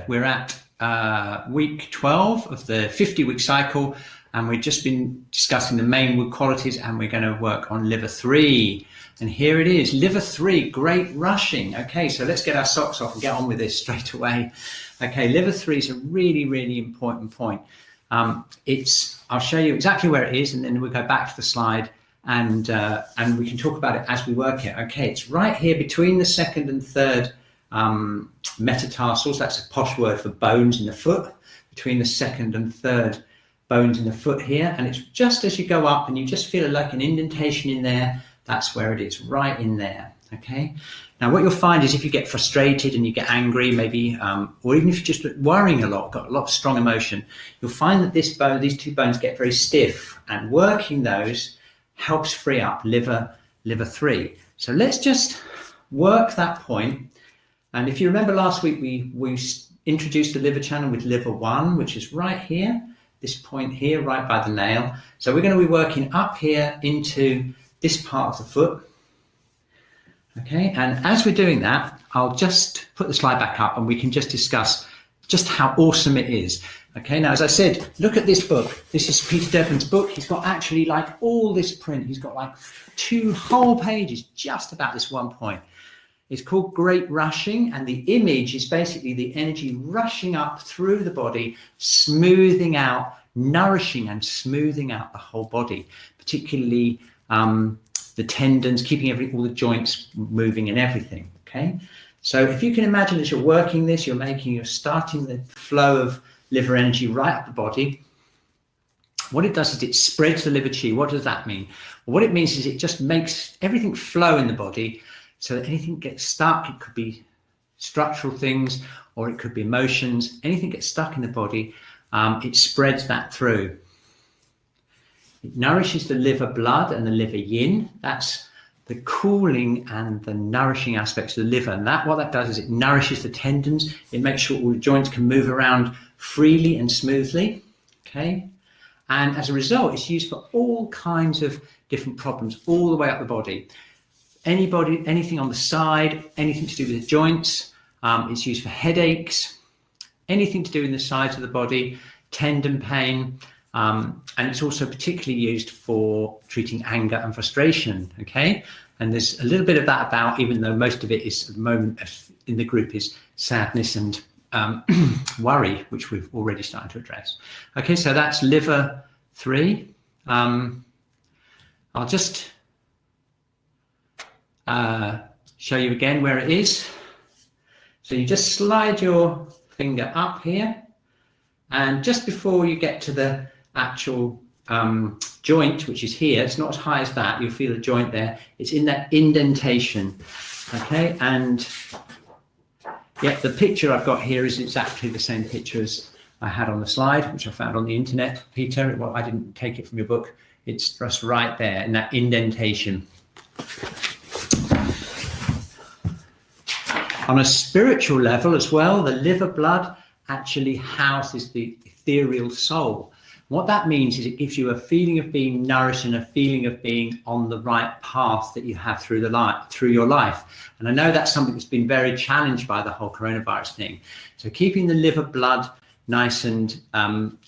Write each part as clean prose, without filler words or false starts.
We're at week 12 of the 50-week cycle, and we've just been discussing the main wood qualities, and we're going to work on liver 3. And here it is, liver 3, great rushing. Okay, so let's get our socks off and get on with this straight away. Okay, liver 3 is a really, really important point. I'll show you exactly where it is, and then we'll go back to the slide, and we can talk about it as we work it. Okay, it's right here between the second and third metatarsals. That's a posh word for bones in the foot, between the second and third bones in the foot here. And it's just as you go up and you just feel like an indentation in there, that's where it is, right in there. Okay. Now what you'll find is if you get frustrated and you get angry, maybe, or even if you're just worrying a lot, got a lot of strong emotion, you'll find that these two bones get very stiff, and working those helps free up liver 3. So let's just work that point. And if you remember last week, we introduced the liver channel with liver 1, which is right here, this point here, right by the nail. So we're going to be working up here into this part of the foot. Okay, and as we're doing that, I'll just put the slide back up and we can just discuss just how awesome it is. Okay, now as I said, look at this book. This is Peter Devlin's book. He's got actually like all this print. He's got like 2 whole pages just about this one point. It's called Great Rushing, and the image is basically the energy rushing up through the body, smoothing out, nourishing and smoothing out the whole body, particularly the tendons, keeping all the joints moving and everything. Okay, so if you can imagine as you're working this, you're starting the flow of liver energy right up the body. What it does is it spreads the liver chi. What does that mean? Well, what it means is it just makes everything flow in the body, so that anything gets stuck. It could be structural things, or it could be emotions. Anything gets stuck in the body, it spreads that through. It nourishes the liver blood and the liver yin. That's the cooling and the nourishing aspects of the liver. And what that does is it nourishes the tendons. It makes sure all the joints can move around freely and smoothly. Okay. And as a result, it's used for all kinds of different problems all the way up the body. Anything on the side, anything to do with the joints. It's used for headaches, anything to do in the sides of the body, tendon pain. And it's also particularly used for treating anger and frustration. Okay. And there's a little bit of that about, even though most of it is at the moment in the group is sadness and worry, which we've already started to address. Okay. So that's liver 3. I'll just show you again where it is. So you just slide your finger up here, and just before you get to the actual joint, which is here, it's not as high as that, you'll feel the joint there, it's in that indentation. Okay, and yeah, the picture I've got here is exactly the same picture as I had on the slide, which I found on the internet, Peter. Well, I didn't take it from your book. It's just right there in that indentation. On a spiritual level as well, the liver blood actually houses the ethereal soul. What that means is it gives you a feeling of being nourished and a feeling of being on the right path that you have through your life. And I know that's something that's been very challenged by the whole coronavirus thing. So keeping the liver blood nice and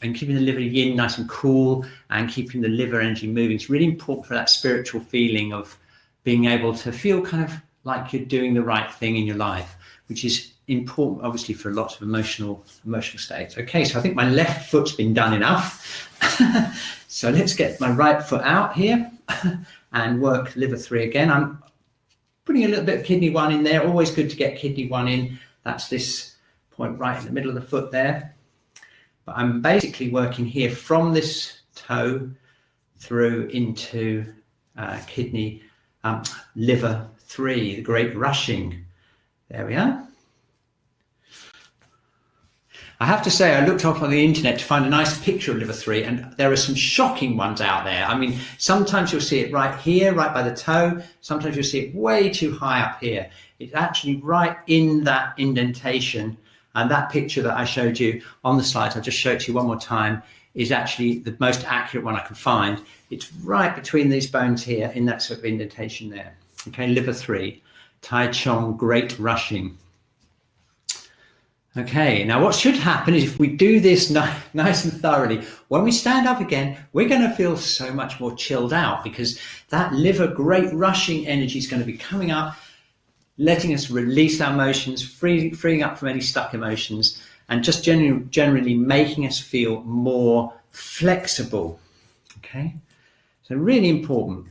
keeping the liver yin nice and cool, and keeping the liver energy moving, it's really important for that spiritual feeling of being able to feel kind of like you're doing the right thing in your life, which is important, obviously, for lots of emotional states. Okay, so I think my left foot's been done enough. So let's get my right foot out here and work liver 3 again. I'm putting a little bit of kidney 1 in there. Always good to get kidney 1 in. That's this point right in the middle of the foot there. But I'm basically working here from this toe through into kidney liver 3, the great rushing. There we are. I have to say, I looked up on the internet to find a nice picture of liver 3, and there are some shocking ones out there. I mean, sometimes you'll see it right here, right by the toe. Sometimes you'll see it way too high up here. It's actually right in that indentation. And that picture that I showed you on the slide, I'll just show it to you one more time, is actually the most accurate one I can find. It's right between these bones here in that sort of indentation there. Okay, liver 3, Tai Chong, great rushing. Okay, now what should happen is if we do this nice and thoroughly, when we stand up again, we're going to feel so much more chilled out because that liver great rushing energy is going to be coming up, letting us release our emotions, freeing up from any stuck emotions, and just generally making us feel more flexible. Okay, so really important.